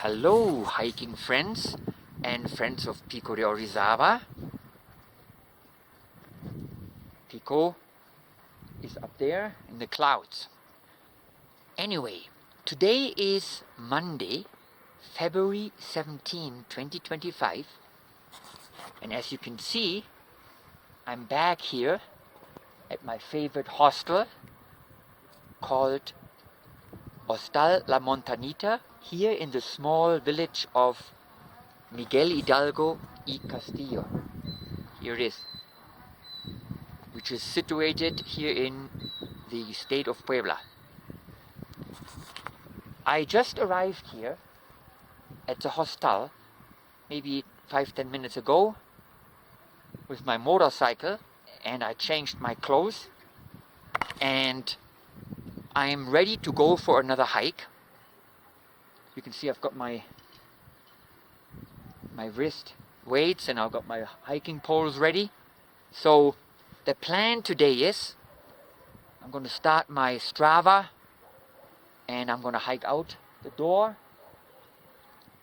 Hello hiking friends and friends of PICO de Orizaba. PICO is up there in the clouds. Anyway, today is Monday, February 17, 2025, and as you can see, I'm back here at my favorite hostel called Hostal La Montanita, here in the small village of Miguel Hidalgo y Costilla. Here it is, which is situated here in the state of Puebla. I just arrived here at the hostel maybe 5-10 minutes ago with my motorcycle, and I changed my clothes and I'm ready to go for another hike. You can see I've got my wrist weights and I've got my hiking poles ready. So the plan today is I'm going to start my Strava and I'm going to hike out the door.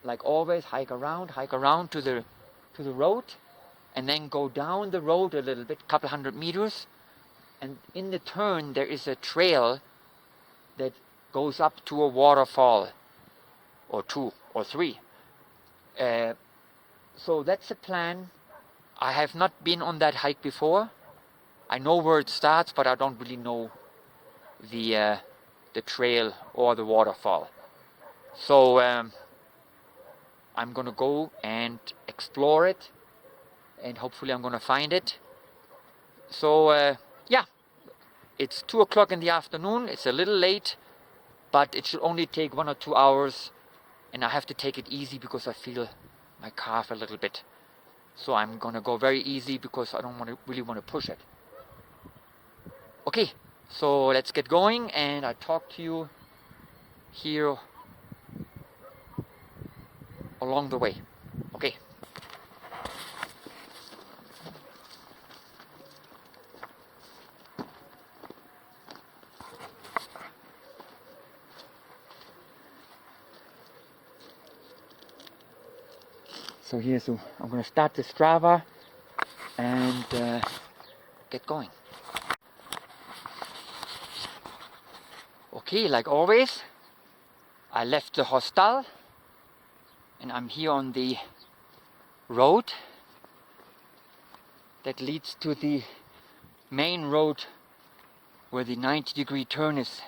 Like always, hike around to the road, and then go down the road a little bit, couple hundred meters, and in the turn there is a trail that goes up to a waterfall, or 2 or 3. So that's the plan. I have not been on that hike before. I know where it starts, but I don't really know the trail or the waterfall. So I'm gonna go and explore it, and hopefully I'm gonna find it. So yeah, it's 2 o'clock in the afternoon. It's a little late, but it should only take 1 or 2 hours, and I have to take it easy because I feel my calf a little bit. So I'm gonna go very easy because I don't really want to push it. Okay, so let's get going, and I'll talk to you here along the way. Okay. So I'm going to start the Strava and get going. Okay, like always, I left the hostel and I'm here on the road that leads to the main road where the 90-degree turn is.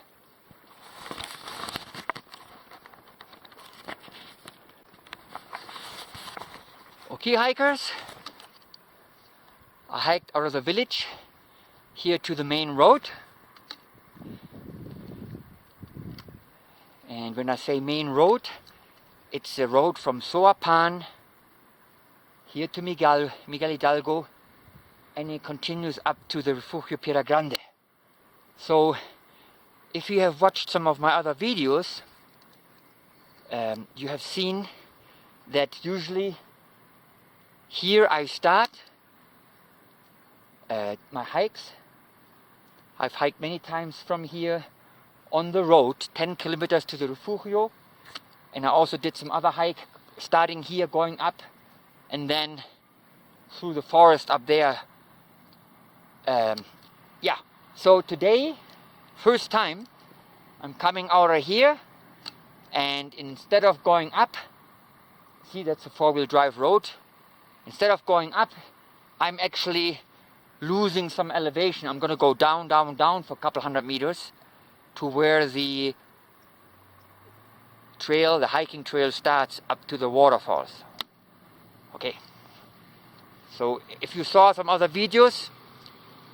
Okay, hikers, I hiked out of the village here to the main road. And when I say main road, it's a road from Soapan here to Miguel Hidalgo, and it continues up to the Refugio Piedra Grande. So if you have watched some of my other videos, you have seen that usually here I start my hikes. I've hiked many times from here on the road, 10 kilometers to the Refugio, and I also did some other hike starting here, going up, and then through the forest up there. Yeah, so today, first time, I'm coming out of here, and instead of going up, see, that's a 4-wheel drive road. Instead of going up, I'm actually losing some elevation. I'm going to go down for a couple hundred meters to where the trail, the hiking trail, starts up to the waterfalls. Okay. So if you saw some other videos,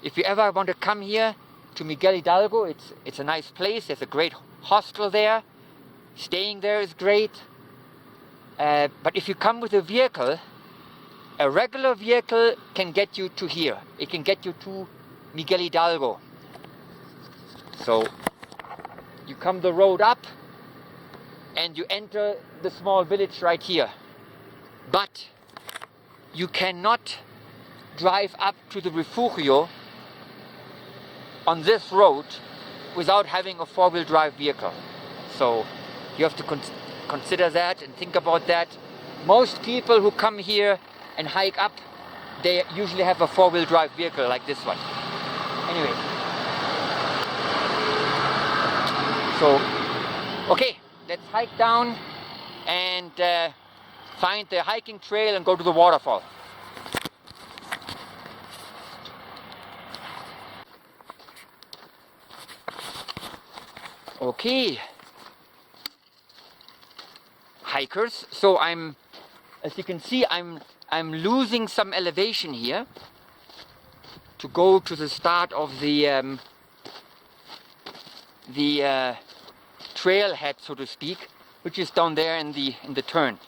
if you ever want to come here to Miguel Hidalgo, it's a nice place. There's a great hostel there. Staying there is great. But if you come with a vehicle, a regular vehicle can get you to here. It can get you to Miguel Hidalgo. So you come the road up and you enter the small village right here. But you cannot drive up to the Refugio on this road without having a 4-wheel drive vehicle. So you have to consider that and think about that. Most people who come here and hike up, they usually have a four-wheel drive vehicle like this one. Anyway, so okay, let's hike down and find the hiking trail and go to the waterfall. Okay, hikers, so as you can see, I'm losing some elevation here to go to the start of the trailhead, so to speak, which is down there in the turn.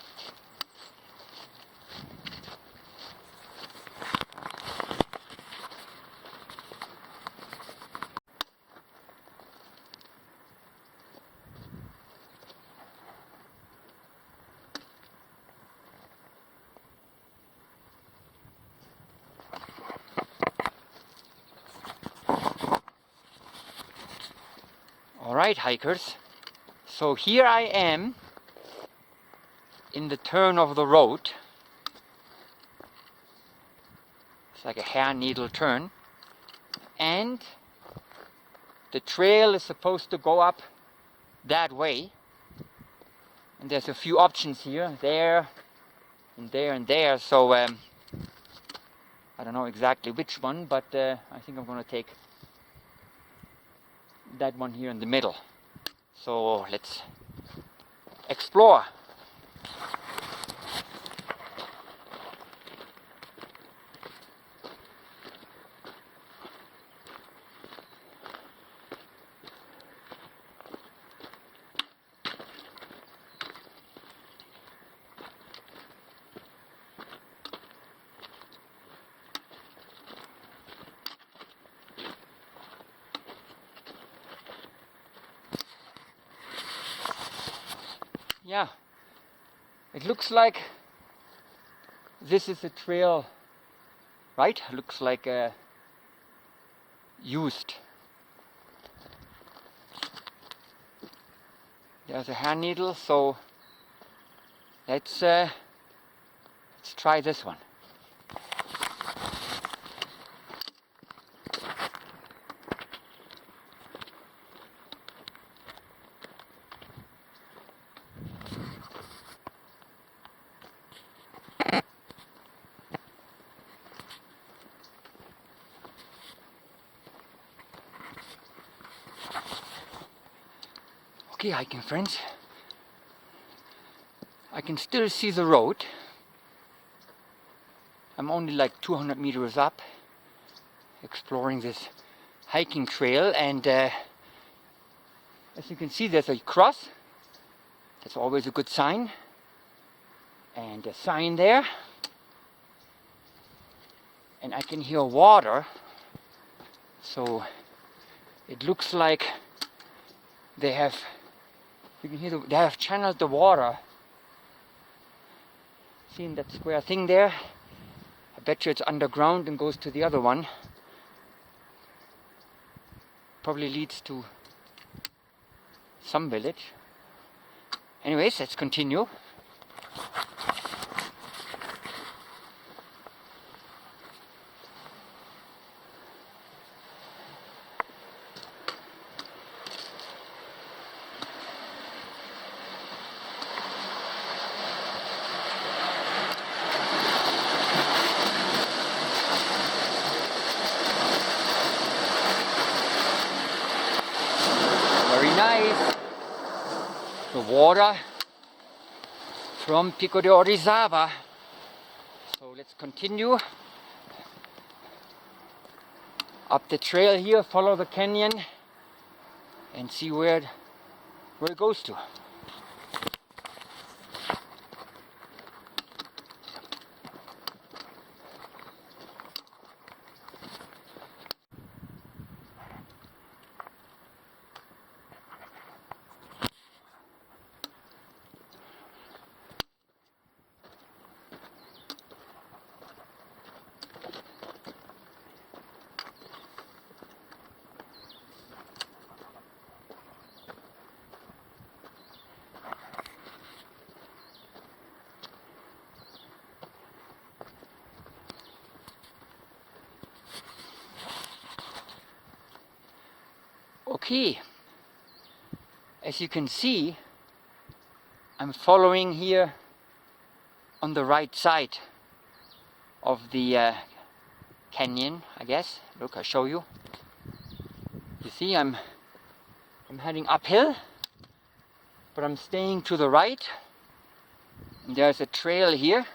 Alright, hikers, so here I am in the turn of the road. It's like a hair needle turn, and the trail is supposed to go up that way, and there's a few options here, there and there and there, so I don't know exactly which one, but I think I'm going to take that one here in the middle. So let's explore. Yeah, it looks like this is a trail, right? Looks like used. There's a hair needle, so let's try this one. Okay, hiking friends, I can still see the road. I'm only like 200 meters up, exploring this hiking trail, and as you can see, there's a cross. That's always a good sign, and a sign there, and I can hear water, so it looks like they have, you can hear they have channeled the water. Seeing that square thing there? I bet you it's underground and goes to the other one. Probably leads to some village. Anyways, let's continue. Very nice. The water from PICO de Orizaba. So let's continue up the trail here, follow the canyon and see where it goes to. Okay, as you can see, I'm following here on the right side of the canyon, I guess. Look, I'll show you. You see, I'm heading uphill, but I'm staying to the right. And there's a trail here.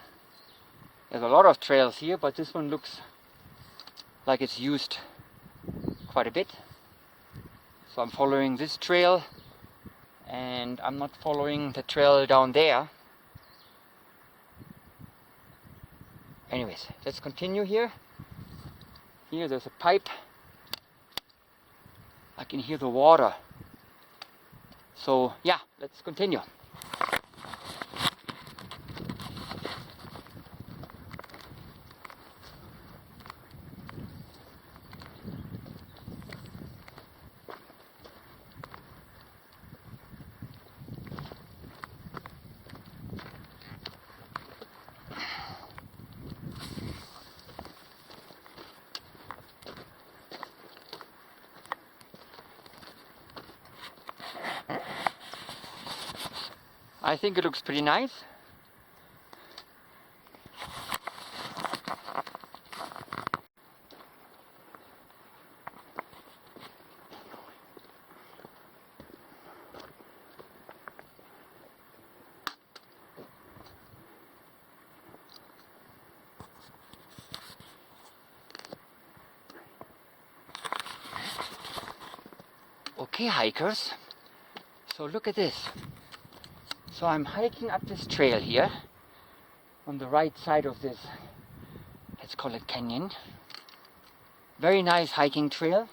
There's a lot of trails here, but this one looks like it's used quite a bit. So I'm following this trail, and I'm not following the trail down there. Anyways, let's continue here. Here there's a pipe. I can hear the water. So yeah, let's continue. I think it looks pretty nice. Okay, hikers, so look at this. So I'm hiking up this trail here on the right side of this, let's call it canyon. Very nice hiking trail.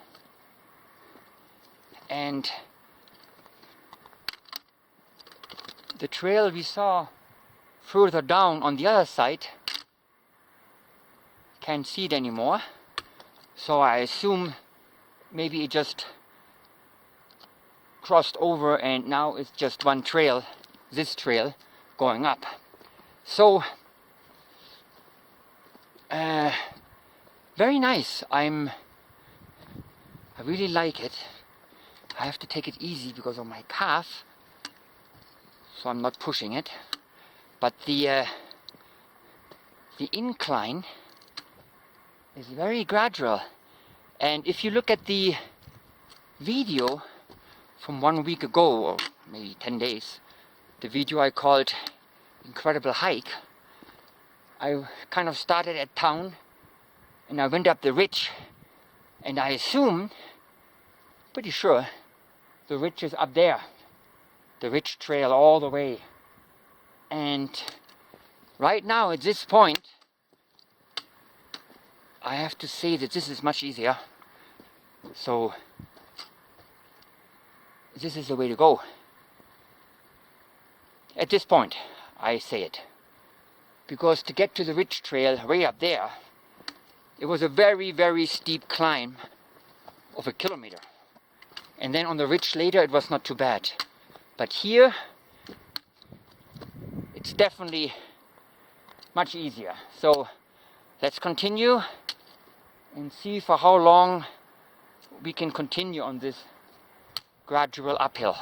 And the trail we saw further down on the other side, can't see it anymore. So I assume maybe it just crossed over and now it's just one trail, this trail going up. So very nice. I really like it. I have to take it easy because of my calf, so I'm not pushing it. But the incline is very gradual, and if you look at the video from 1 week ago, or maybe 10 days, the video I called Incredible Hike, I kind of started at town and I went up the ridge, and I assume, pretty sure, the ridge is up there, the ridge trail all the way. And right now at this point, I have to say that this is much easier. So this is the way to go. At this point, I say it. Because to get to the ridge trail way up there, it was a very, very steep climb of 1 kilometer. And then on the ridge later, it was not too bad. But here, it's definitely much easier. So let's continue and see for how long we can continue on this gradual uphill.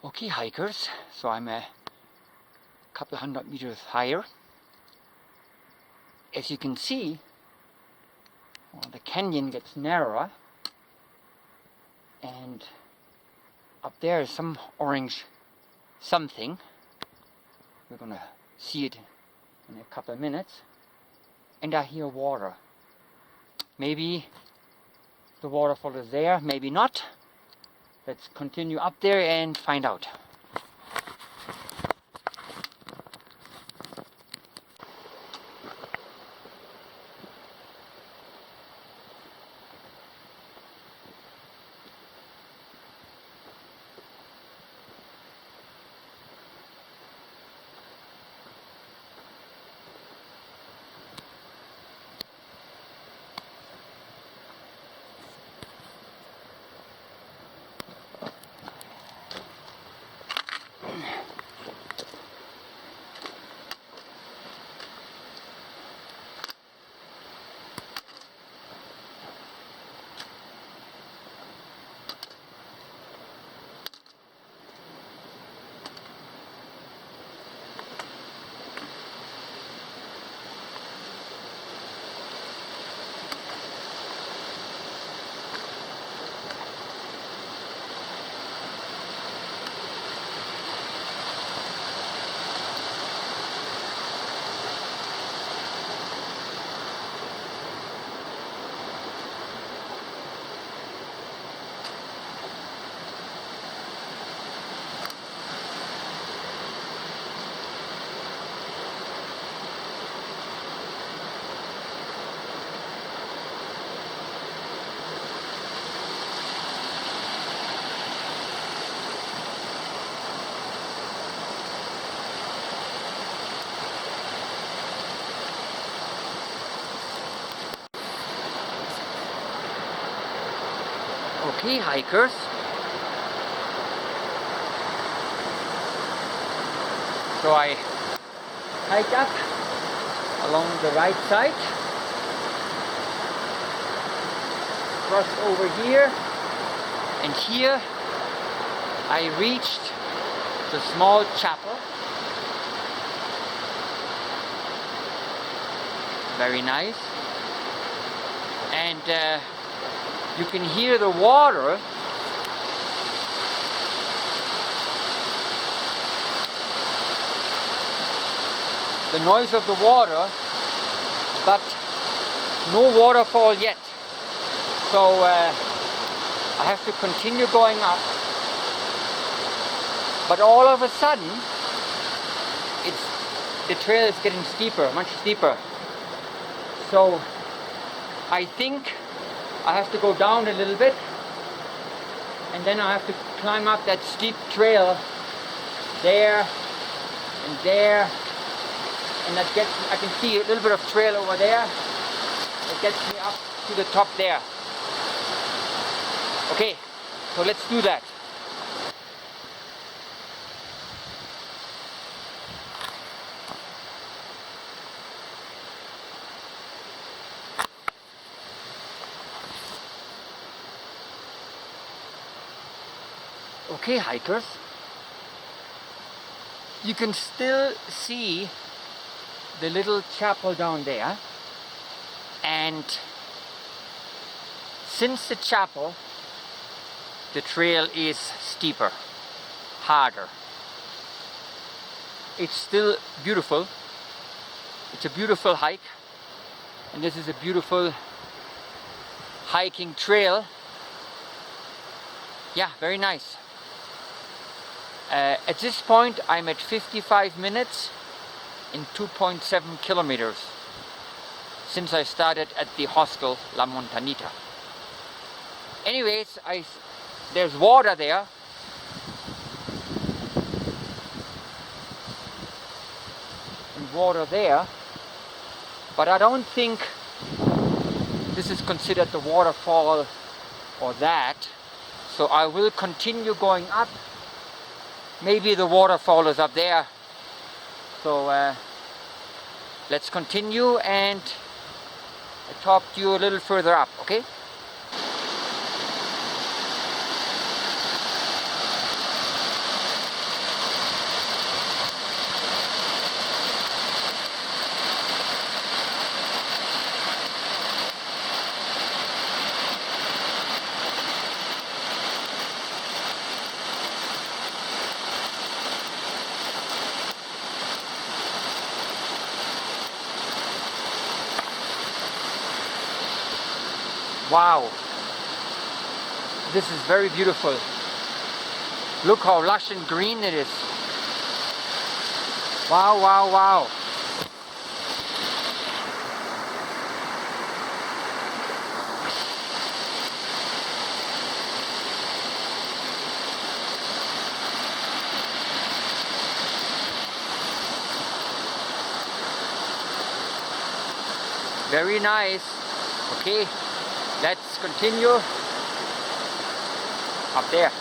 Okay, hikers, so I'm a couple 100 meters higher. As you can see, the canyon gets narrower, and up there is some orange something. We're gonna see it in a couple of minutes. And I hear water. Maybe the waterfall is there, maybe not. Let's continue up there and find out. Okay, hikers. So I hike up along the right side, cross over here, and here I reached the small chapel. Very nice. And you can hear the water the noise of the water, but no waterfall yet. So I have to continue going up. But all of a sudden, the trail is getting steeper, much steeper. So I think I have to go down a little bit, and then I have to climb up that steep trail there and there. And that gets, I can see a little bit of trail over there. It gets me up to the top there. Okay, so let's do that. Okay, hikers. You can still see the little chapel down there, and since the chapel, the trail is steeper, harder. It's still beautiful. It's a beautiful hike, and this is a beautiful hiking trail. Yeah, very nice. At this point I'm at 55 minutes in 2.7 kilometers since I started at the hostel La Montanita. Anyways, there's water there. And water there, but I don't think this is considered the waterfall or that, so I will continue going up. Maybe the waterfall is up there. So let's continue, and I'll talk to you a little further up, okay? Wow, this is very beautiful. Look how lush and green it is. Wow, wow, wow. Very nice. Okay. Let's continue up there.